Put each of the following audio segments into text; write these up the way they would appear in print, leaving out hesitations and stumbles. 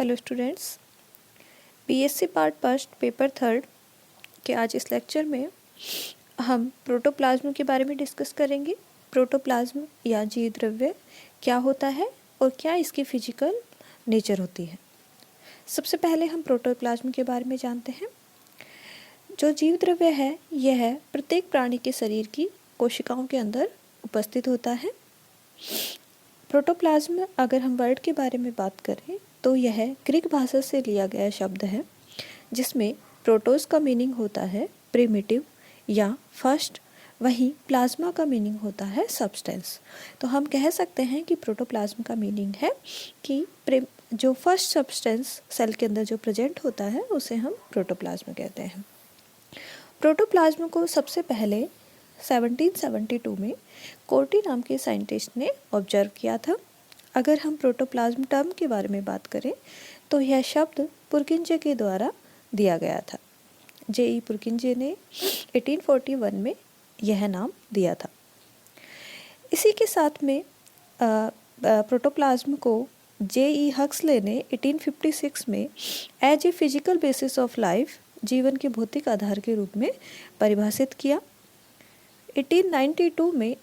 Hello students, BSc part first paper third के आज इस लेक्चर में हम प्रोटोप्लाज्म के बारे में डिस्कस करेंगे। प्रोटोप्लाज्म या जीव द्रव्य क्या होता है और क्या इसकी फिजिकल नेचर होती है। सबसे पहले हम प्रोटोप्लाज्म के बारे में जानते हैं। जो जीव द्रव्य है यह प्रत्येक प्राणी के शरीर की कोशिकाओं के अंदर उपस्थित होता है। प्रोटोप्लाज्म अगर हम वर्ड के बारे में बात करें तो यह ग्रीक भाषा से लिया गया शब्द है, जिसमें प्रोटोस का मीनिंग होता है प्रिमिटिव या फर्स्ट, वहीं प्लाज्मा का मीनिंग होता है सब्सटेंस। तो हम कह सकते हैं कि प्रोटोप्लाज्म का मीनिंग है कि जो फर्स्ट सब्सटेंस सेल के अंदर जो प्रेजेंट होता है उसे हम प्रोटोप्लाज्म कहते हैं। प्रोटोप्लाज्म को सबसे पहले 1772 में कोर्टी नाम के साइंटिस्ट ने ऑब्जर्व किया था। अगर हम प्रोटोप्लाज्म टर्म के बारे में बात करें तो यह शब्द पुरकिंजे के द्वारा दिया गया था। J.E. पुरकिंजे ने 1841 में यह नाम दिया था। इसी के साथ में प्रोटोप्लाज्म को J.E. हक्सले ने 1856 में as a physical basis of life, जीवन के भौतिक आधार के रूप में परिभाषित किया। 1892 में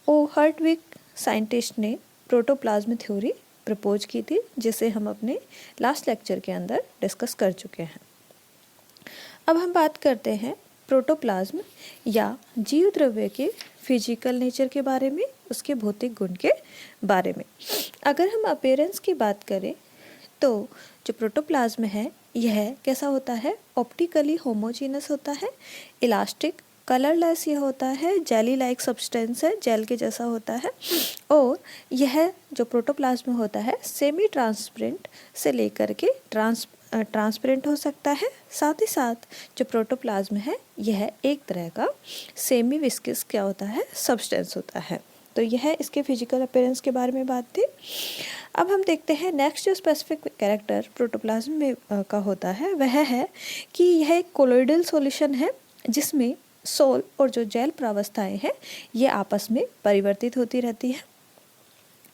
ओ हर्टविग साइंटिस्ट ने प्रोटोप्लाज्म थ्योरी प्रपोज की थी, जिसे हम अपने लास्ट लेक्चर के अंदर डिस्कस कर चुके हैं। अब हम बात करते हैं प्रोटोप्लाज्म या जीव द्रव्य के फिजिकल नेचर के बारे में, उसके भौतिक गुण के बारे में। अगर हम अपीयरेंस की बात करें तो जो प्रोटोप्लाज्म है यह कैसा होता है, ऑप्टिकली होमोजीनस होता है, इलास्टिक, कलरलेस यह होता है, जेली लाइक सब्सटेंस है, जेल के जैसा होता है, और यह जो प्रोटोप्लाज्म होता है सेमी ट्रांसपेरेंट से लेकर के ट्रांसपेरेंट हो सकता है। साथ ही साथ जो प्रोटोप्लाज्म है यह एक तरह का सेमी विस्कस क्या होता है, सब्सटेंस होता है। तो यह इसके फिजिकल अपीयरेंस के बारे में बात थी। अब हम देखते हैं नेक्स्ट जो स्पेसिफिक कैरेक्टर प्रोटोप्लाज्म में का होता है वह है कि यह एक कोलोइडल सॉल्यूशन है, जिसमें सोल और जो जेल प्रावस्थाएं हैं ये आपस में परिवर्तित होती रहती है।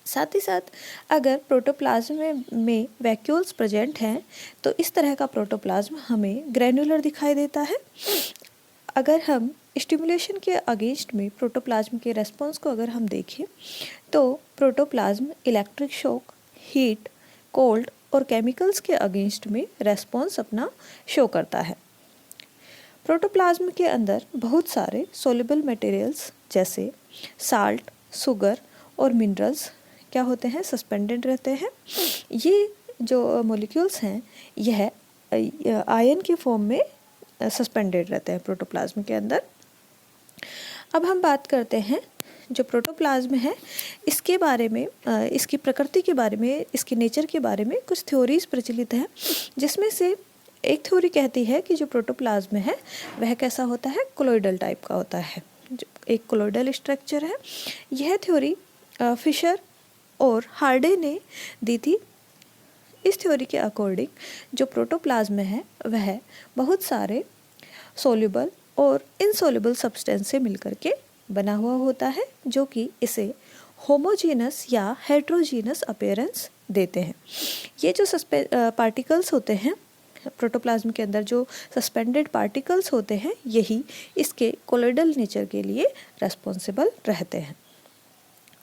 साथ ही साथ अगर प्रोटोप्लाज्म में वैक्यूल्स प्रेजेंट हैं तो इस तरह का प्रोटोप्लाज्म हमें ग्रैन्युलर दिखाई देता है। अगर हम स्टिमुलेशन के अगेंस्ट में प्रोटोप्लाज्म के रेस्पॉन्स को अगर हम देखें तो protoplasm electric shock, heat, cold और केमिकल्स के अगेंस्ट में रेस्पॉन्स अपना शो करता है। प्रोटोप्लाज्म के अंदर बहुत सारे सोल्युबल मटेरियल्स जैसे साल्ट, शुगर और मिनरल्स क्या होते हैं, सस्पेंडेड रहते हैं। ये जो मॉलिक्यूल्स हैं यह आयन के फॉर्म में सस्पेंडेड रहते हैं प्रोटोप्लाज्म के अंदर। अब हम बात करते हैं जो प्रोटोप्लाज्म है इसके बारे में, इसकी प्रकृति के बारे में, इसके नेचर के बारे में कुछ थ्योरीज प्रचलित हैं, जिसमें से एक थ्योरी कहती है कि जो प्रोटोप्लाज्म है वह कैसा होता है, कोलोइडल टाइप का होता है, जो एक कोलोइडल स्ट्रक्चर है। यह थ्योरी फिशर और हार्डे ने दी थी। इस थ्योरी के अकॉर्डिंग जो प्रोटोप्लाज्म है वह बहुत सारे सोल्यूबल और इनसोल्यूबल सब्सटेंस से मिलकर के बना हुआ होता है, जो कि इसे होमोजीनस या हेट्रोजीनस अपीयरेंस देते हैं। ये जो पार्टिकल्स होते हैं प्रोटोप्लाज्म के अंदर, जो सस्पेंडेड पार्टिकल्स होते हैं, यही इसके कोलोइडल नेचर के लिए रेस्पॉन्सिबल रहते हैं।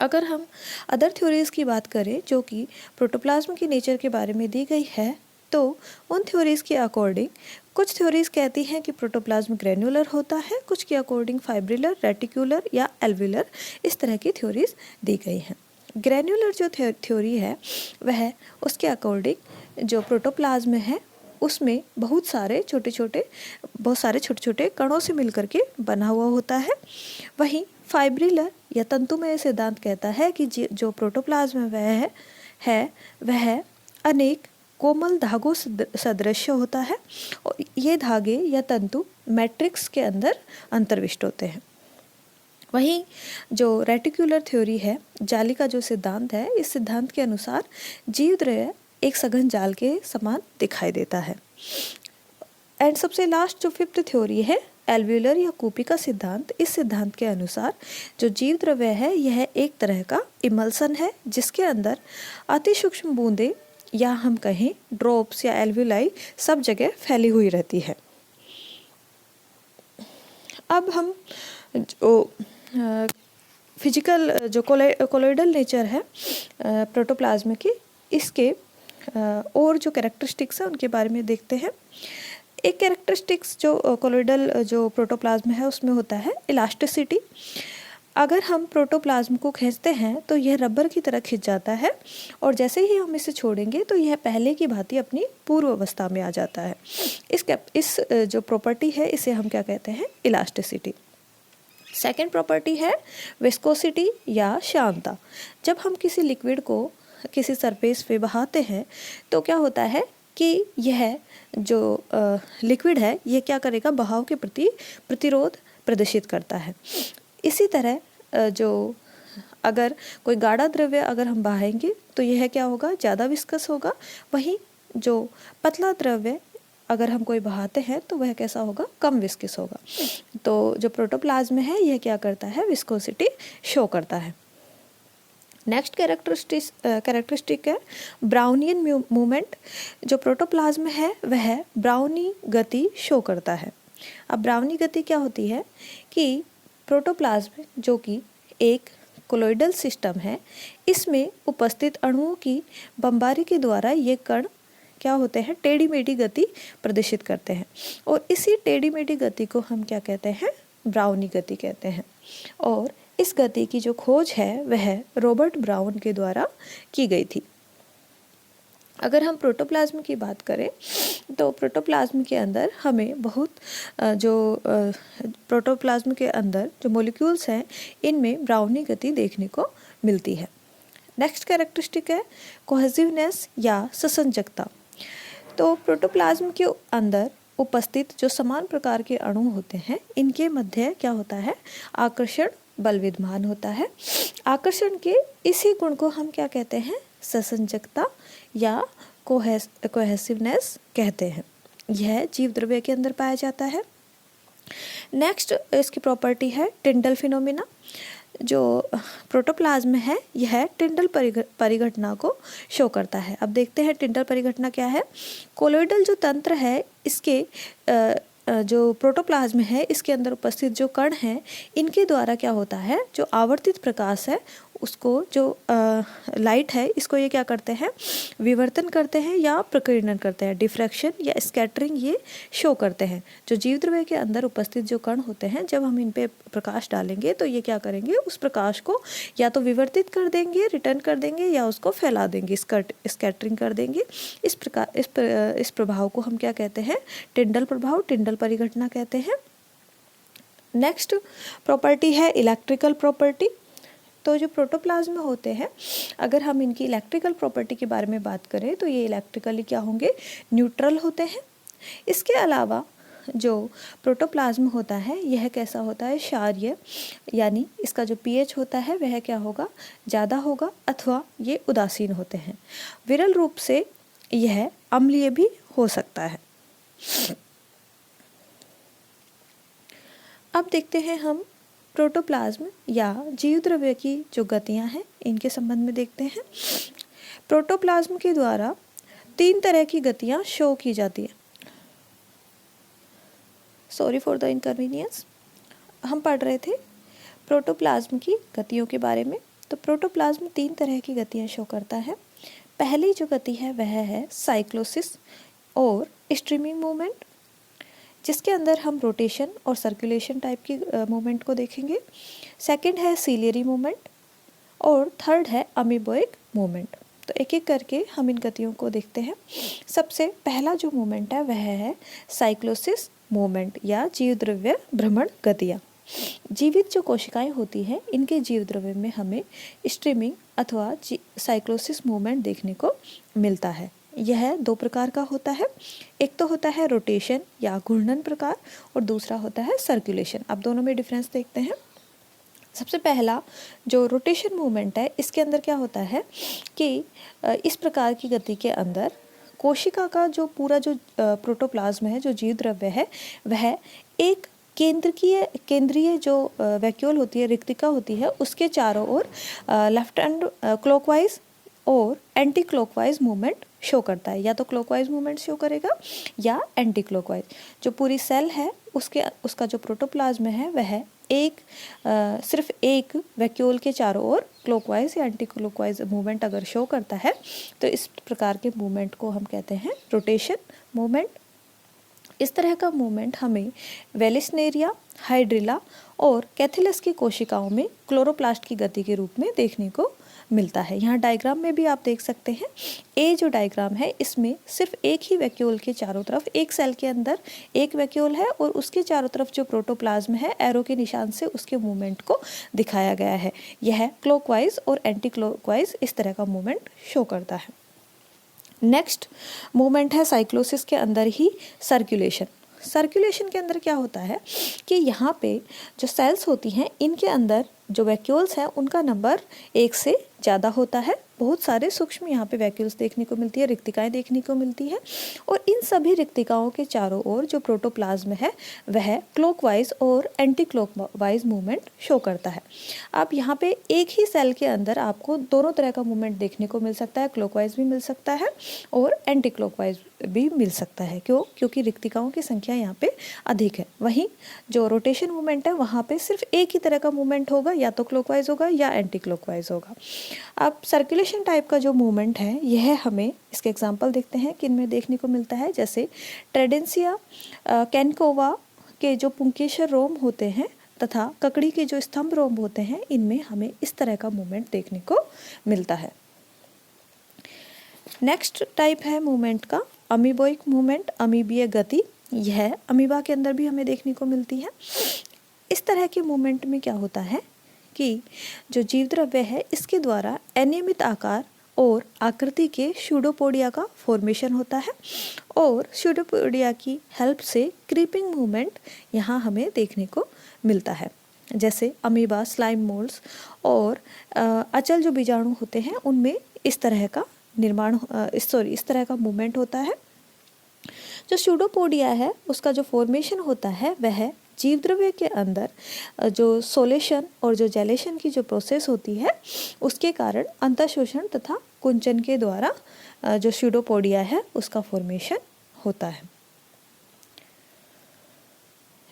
अगर हम अदर थ्योरीज की बात करें जो कि प्रोटोप्लाज्म के नेचर के बारे में दी गई है, तो उन थ्योरीज के अकॉर्डिंग कुछ थ्योरीज कहती हैं कि प्रोटोप्लाज्म ग्रैन्युलर होता है, कुछ के अकॉर्डिंग फाइब्रिलर, रेटिकुलर या एल्व्यूलर, इस तरह की थ्योरीज दी गई हैं। ग्रैन्युलर जो थ्योरी है वह उसके अकॉर्डिंग जो प्रोटोप्लाज्म है उसमें बहुत सारे छोटे छोटे कणों से मिलकर के बना हुआ होता है। वहीं फाइब्रिलर या तंतुमय सिद्धांत कहता है कि जो प्रोटोप्लाज्म वह अनेक कोमल धागों सदृश होता है और ये धागे या तंतु मैट्रिक्स के अंदर अंतर्विष्ट होते हैं। वहीं जो रेटिकुलर थ्योरी है, जाली का जो सिद्धांत है, इस सिद्धांत के अनुसार जीव द्रव्य एक सघन जाल के समान दिखाई देता है। एंड सबसे लास्ट जो फिफ्थ थ्योरी है, एल्व्यूलर या कूपी का सिद्धांत, इस सिद्धांत के अनुसार जो जीव द्रव्य है यह एक तरह का इमल्सन है, जिसके अंदर अति सूक्ष्म बूंदें या हम कहें ड्रॉप्स या एल्वियोलाई सब जगह फैली हुई रहती है। अब हम जो फिजिकल जो कोलोइडल नेचर है प्रोटोप्लाज्म की, इसके और जो कैरेक्टरिस्टिक्स हैं उनके बारे में देखते हैं। एक कैरेक्टरिस्टिक्स जो कोलोइडल जो प्रोटोप्लाज्म है उसमें होता है इलास्टिसिटी। अगर हम प्रोटोप्लाज्म को खींचते हैं तो यह रबर की तरह खिंच जाता है और जैसे ही हम इसे छोड़ेंगे तो यह पहले की भांति अपनी पूर्व अवस्था में आ जाता है। इस जो प्रॉपर्टी है इसे हम क्या कहते हैं, इलास्टिसिटी। सेकेंड प्रॉपर्टी है विस्कोसिटी या श्यानता। जब हम किसी लिक्विड को किसी सरफेस पे बहाते हैं तो क्या होता है कि यह जो लिक्विड है ये क्या करेगा, बहाव के प्रति प्रतिरोध प्रदर्शित करता है। इसी तरह जो अगर कोई गाढ़ा द्रव्य अगर हम बहाएंगे तो यह क्या होगा, ज़्यादा विस्कस होगा। वहीं जो पतला द्रव्य अगर हम कोई बहाते हैं तो वह कैसा होगा, कम विस्कस होगा। तो जो प्रोटोप्लाज्म है यह क्या करता है, विस्कोसिटी शो करता है। नेक्स्ट कैरेक्टरिस्टिक है ब्राउनियन मूवमेंट। जो प्रोटोप्लाज्म है वह ब्राउनी गति शो करता है। अब ब्राउनी गति क्या होती है कि प्रोटोप्लाज्म जो कि एक कोलोइडल सिस्टम है, इसमें उपस्थित अणुओं की बमबारी के द्वारा ये कण क्या होते हैं, टेढ़ी मेढ़ी गति प्रदर्शित करते हैं और इसी टेढ़ी मेढ़ी गति को हम क्या कहते हैं, ब्राउनी गति कहते हैं। और इस गति की जो खोज है वह रॉबर्ट ब्राउन के द्वारा की गई थी। अगर हम प्रोटोप्लाज्म की बात करें तो प्रोटोप्लाज्म के अंदर हमें बहुत प्रोटोप्लाज्म के अंदर जो मॉलिक्यूल्स हैं इनमें ब्राउनी गति देखने को मिलती है। नेक्स्ट कैरेक्टरिस्टिक है कोहेसिवनेस या ससंजकता। तो प्रोटोप्लाज्म के अंदर उपस्थित जो समान प्रकार के अणु होते हैं इनके मध्य क्या होता है, आकर्षण बल विद्यमान होता है। आकर्षण के इसी गुण को हम क्या कहते हैं, ससंजकता या कोहेसिवनेस कहते हैं। यह जीव द्रव्य के अंदर पाया जाता है। नेक्स्ट इसकी प्रॉपर्टी है टिंडल फिनोमिना। जो प्रोटोप्लाज्म है यह टिंडल परिघटना को शो करता है। अब देखते हैं टिंडल परिघटना क्या है। कोलोइडल जो तंत्र है इसके जो प्रोटोप्लाज्म है इसके अंदर उपस्थित जो कण हैं इनके द्वारा क्या होता है, जो आवर्तित प्रकाश है उसको, जो लाइट है इसको ये क्या करते हैं, विवर्तन करते हैं या प्रकीर्णन करते हैं, डिफ्रैक्शन या स्कैटरिंग ये शो करते हैं। जो जीव द्रव्य के अंदर उपस्थित जो कण होते हैं जब हम इन पे प्रकाश डालेंगे तो ये क्या करेंगे, उस प्रकाश को या तो विवर्तित कर देंगे, रिटर्न कर देंगे या उसको फैला देंगे, स्कैटरिंग कर देंगे। इस प्रकार इस प्रभाव को हम क्या कहते हैं, टिंडल प्रभाव, टिंडल परिघटना कहते हैं। नेक्स्ट प्रॉपर्टी है इलेक्ट्रिकल प्रॉपर्टी। तो जो प्रोटोप्लाज्म होते हैं अगर हम इनकी इलेक्ट्रिकल प्रॉपर्टी के बारे में बात करें तो ये इलेक्ट्रिकली क्या होंगे, न्यूट्रल होते हैं। इसके अलावा जो प्रोटोप्लाज्म होता है यह कैसा होता है, क्षारीय, यानी इसका जो पीएच होता है वह क्या होगा, ज़्यादा होगा अथवा ये उदासीन होते हैं। विरल रूप से यह अम्लीय भी हो सकता है। अब देखते हैं हम प्रोटोप्लाज्म या जीव द्रव्य की जो गतियां हैं इनके संबंध में देखते हैं। प्रोटोप्लाज्म के द्वारा 3 तरह की गतियां शो की जाती हैं। Sorry for the inconvenience. हम पढ़ रहे थे प्रोटोप्लाज्म की गतियों के बारे में। तो प्रोटोप्लाज्म 3 तरह की गतियां शो करता है। पहली जो गति है वह है साइक्लोसिस और स्ट्रीमिंग मूवमेंट, जिसके अंदर हम रोटेशन और सर्कुलेशन टाइप की मूवमेंट को देखेंगे। सेकंड है सीलियरी मूवमेंट और थर्ड है अमीबोइक मूवमेंट। तो एक एक करके हम इन गतियों को देखते हैं। सबसे पहला जो मूवमेंट है वह है साइक्लोसिस मूवमेंट या जीव द्रव्य भ्रमण गतियाँ। जीवित जो कोशिकाएं होती हैं इनके जीव द्रव्य में हमें स्ट्रीमिंग अथवा साइक्लोसिस मूवमेंट देखने को मिलता है। यह 2 प्रकार का होता है। एक तो होता है रोटेशन या घूर्णन प्रकार और दूसरा होता है सर्कुलेशन। अब दोनों में डिफरेंस देखते हैं। सबसे पहला जो रोटेशन मूवमेंट है इसके अंदर क्या होता है कि इस प्रकार की गति के अंदर कोशिका का जो पूरा जो प्रोटोप्लाज्म है, जो जीव द्रव्य है, वह एक केंद्रीय जो वैक्यूल होती है, रिक्तिका होती है, उसके चारों ओर लेफ्ट हैंड क्लॉकवाइज और एंटी क्लॉकवाइज मूवमेंट शो करता है, या तो क्लॉकवाइज मूवमेंट शो करेगा या एंटी क्लॉकवाइज। जो पूरी सेल है उसका जो प्रोटोप्लाज्म है वह सिर्फ एक वैक्यूल के चारों ओर क्लॉकवाइज या एंटी क्लॉकवाइज मूवमेंट अगर शो करता है तो इस प्रकार के मूवमेंट को हम कहते हैं रोटेशन मूवमेंट। इस तरह का मूवमेंट हमें वेलिस्नेरिया, हाइड्रिला और कैथिलस की कोशिकाओं में क्लोरोप्लास्ट की गति के रूप में देखने को मिलता है। यहाँ डायग्राम में भी आप देख सकते हैं, ए जो डायग्राम है इसमें सिर्फ एक ही वैक्यूल के चारों तरफ, एक सेल के अंदर एक वैक्यूल है और उसके चारों तरफ जो प्रोटोप्लाज्म है एरो के निशान से उसके मूवमेंट को दिखाया गया है। यह क्लॉकवाइज और एंटी क्लॉकवाइज इस तरह का मूवमेंट शो करता है। नेक्स्ट मूवमेंट है साइक्लोसिस के अंदर ही सर्कुलेशन। सर्कुलेशन के अंदर क्या होता है कि यहाँ पे जो सेल्स होती हैं इनके अंदर जो वैक्यूल्स हैं उनका नंबर एक से ज़्यादा होता है। बहुत सारे सूक्ष्म यहाँ पे वैक्यूल्स देखने को मिलती है, रिक्तिकाएं देखने को मिलती है और इन सभी रिक्तिकाओं के चारों ओर जो प्रोटोप्लाज्म है वह क्लॉकवाइज और एंटी क्लॉकवाइज मूवमेंट शो करता है। अब यहाँ पे एक ही सेल के अंदर आपको दोनों तरह का मूवमेंट देखने को मिल सकता है, क्लॉकवाइज भी मिल सकता है और एंटी क्लॉकवाइज भी मिल सकता है। क्यों? क्योंकि रिक्तिकाओं की संख्या यहाँ पे अधिक है। वहीं जो रोटेशन मूवमेंट है वहाँ पे सिर्फ एक ही तरह का मूवमेंट होगा, या तो क्लॉकवाइज होगा या एंटी क्लॉकवाइज होगा। अब सर्कुलेशन टाइप का जो मूवमेंट है यह हमें इसके एग्जांपल देखते हैं किन में देखने को मिलता है, जैसे ट्रेडेंसिया कैनकोवा के जो पुंकेसर रोम होते हैं तथा ककड़ी के जो स्तंभ रोम होते हैं इनमें हमें इस तरह का मूवमेंट देखने को मिलता है। नेक्स्ट टाइप है मूवमेंट का अमीबोइक मूवमेंट, अमीबीय गति। यह अमीबा के अंदर भी हमें देखने को मिलती है। इस तरह के मूवमेंट में क्या होता है कि जो जीव द्रव्य है इसके द्वारा अनियमित आकार और आकृति के स्यूडोपोडिया का फॉर्मेशन होता है और स्यूडोपोडिया की हेल्प से क्रीपिंग मूवमेंट यहाँ हमें देखने को मिलता है। जैसे अमीबा, स्लाइम मोल्ड्स और अचल जो बीजाणु होते हैं उनमें इस तरह का इस तरह का मूवमेंट होता है। जो स्यूडोपोडिया है उसका जो फॉर्मेशन होता है वह जीव द्रव्य के अंदर जो सोलेशन और जो जेलेशन की जो प्रोसेस होती है उसके कारण अंतःशोषण तथा कुंचन के द्वारा जो स्यूडोपोडिया है उसका फॉर्मेशन होता है।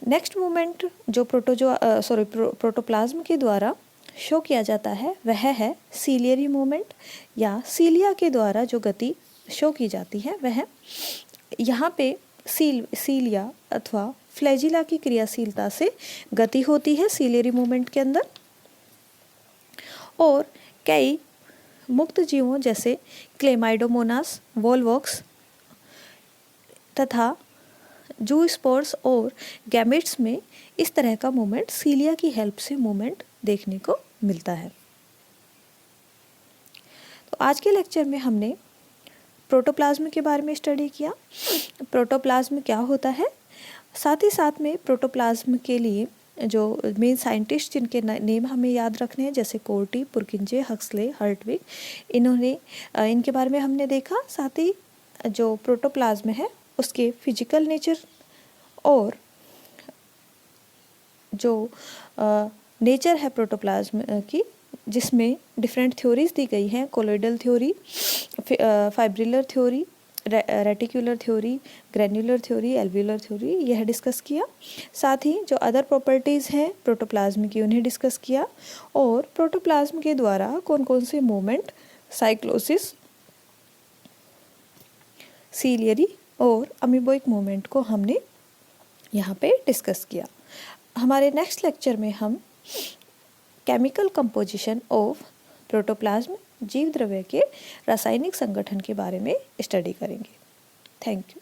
नेक्स्ट मूवमेंट जो प्रोटोप्लाज्म के द्वारा शो किया जाता है वह है सीलियरी मूवमेंट, या सीलिया के द्वारा जो गति शो की जाती है वह यहाँ पे सीलिया अथवा फ्लैजिला की क्रियाशीलता से गति होती है सीलियरी मूवमेंट के अंदर। और कई मुक्त जीवों जैसे क्लेमाइडोमोनास, वोलवॉक्स तथा जूस्पोर्स और गैमेट्स में इस तरह का मूवमेंट सीलिया की हेल्प से मूवमेंट देखने को मिलता है। तो आज के लेक्चर में हमने प्रोटोप्लाज्म के बारे में स्टडी किया। प्रोटोप्लाज्म क्या होता है, साथ ही साथ में प्रोटोप्लाज्म के लिए जो मेन साइंटिस्ट जिनके नेम हमें याद रखने हैं जैसे कोर्टी, पुरकिंजे, हक्सले, हर्टविग, इनके बारे में हमने देखा। साथ ही जो प्रोटोप्लाज्म है उसके फिजिकल नेचर और जो नेचर है प्रोटोप्लाज्म की जिसमें डिफरेंट थ्योरीज दी गई हैं, colloidal theory, fibrillar theory, reticular theory, granular theory, alveolar theory, यह डिस्कस किया। साथ ही जो अदर प्रॉपर्टीज़ हैं प्रोटोप्लाज्म की उन्हें डिस्कस किया और प्रोटोप्लाज्म के द्वारा कौन कौन से मूवमेंट साइक्लोसिस, सीलियरी और अमीबोइक मूवमेंट को हमने यहाँ पे डिस्कस किया। हमारे नेक्स्ट लेक्चर में हम केमिकल कंपोजिशन ऑफ प्रोटोप्लाज्म, जीव द्रव्य के रासायनिक संगठन के बारे में स्टडी करेंगे। Thank you.